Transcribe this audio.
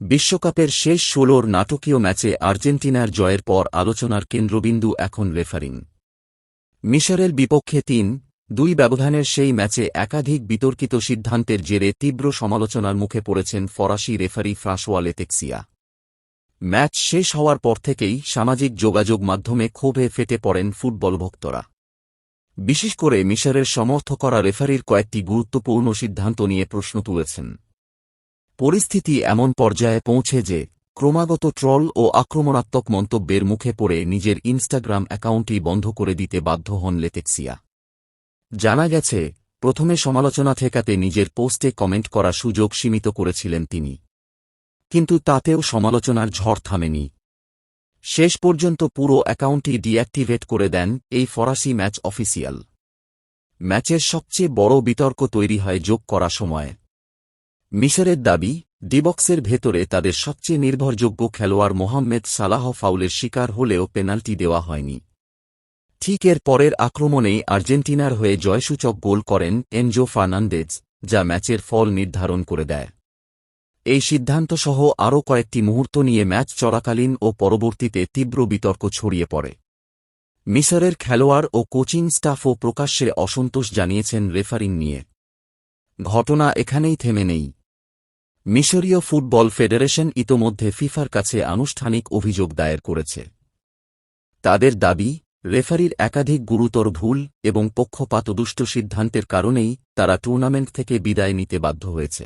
বিশ্বকাপের শেষ ১৬র নাটকীয় ম্যাচে আর্জেন্টিনার জয়ের পর আলোচনার কেন্দ্রবিন্দু এখন রেফারিং। মিশরের বিপক্ষে ৩-২ ব্যবধানের সেই ম্যাচে একাধিক বিতর্কিত সিদ্ধান্তের জেরে তীব্র সমালোচনার মুখে পড়েছেন ফরাসি রেফারি ফ্রাঁসোয়া লেতেক্সিয়া। ম্যাচ শেষ হওয়ার পর থেকেই সামাজিক যোগাযোগ মাধ্যমে ক্ষোভে ফেটে পড়েন ফুটবল ভক্তরা। বিশেষ করে মিশরের সমর্থকরা রেফারির কয়েকটি গুরুত্বপূর্ণ সিদ্ধান্ত নিয়ে প্রশ্ন তুলেছেন। পরিস্থিতি এমন পর্যায়ে পৌঁছে যে ক্রমাগত ট্রল ও আক্রমণাত্মক মন্তব্যের মুখে পড়ে নিজের ইনস্টাগ্রাম অ্যাকাউন্টই বন্ধ করে দিতে বাধ্য হন লেতেক্সিয়া। জানা গেছে, প্রথমে সমালোচনা ঠেকাতে নিজের পোস্টে কমেন্ট করার সুযোগ সীমিত করেছিলেন তিনি, কিন্তু তাতেও সমালোচনার ঝড় থামেনি। শেষ পর্যন্ত পুরো অ্যাকাউন্টটি ডিঅ্যাক্টিভেট করে দেন এই ফরাসি ম্যাচ অফিসিয়াল। ম্যাচের সবচেয়ে বড় বিতর্ক তৈরি হয় যোগ করা সময়ে। মিশরের দাবি, ডিবক্সের ভেতরে তাদের সবচেয়ে নির্ভরযোগ্য খেলোয়াড় মোহাম্মেদ সালাহ ফাউলের শিকার হলেও পেনাল্টি দেওয়া হয়নি। ঠিক এর পরের আক্রমণেই আর্জেন্টিনার হয়ে জয়সূচক গোল করেন এনজো ফার্নান্দেজ, যা ম্যাচের ফল নির্ধারণ করে দেয়। এই সিদ্ধান্তসহ আরও কয়েকটি মুহূর্ত নিয়ে ম্যাচ চলাকালীন ও পরবর্তীতে তীব্র বিতর্ক ছড়িয়ে পড়ে। মিশরের খেলোয়াড় ও কোচিং স্টাফও প্রকাশ্যে অসন্তোষ জানিয়েছেন রেফারিং নিয়ে। ঘটনা এখানেই থেমে নেই। মিশরীয় ফুটবল ফেডারেশন ইতোমধ্যে ফিফার কাছে আনুষ্ঠানিক অভিযোগ দায়ের করেছে। তাদের দাবি, রেফারির একাধিক গুরুতর ভুল এবং পক্ষপাতদুষ্ট সিদ্ধান্তের কারণেই তারা টুর্নামেন্ট থেকে বিদায় নিতে বাধ্য হয়েছে।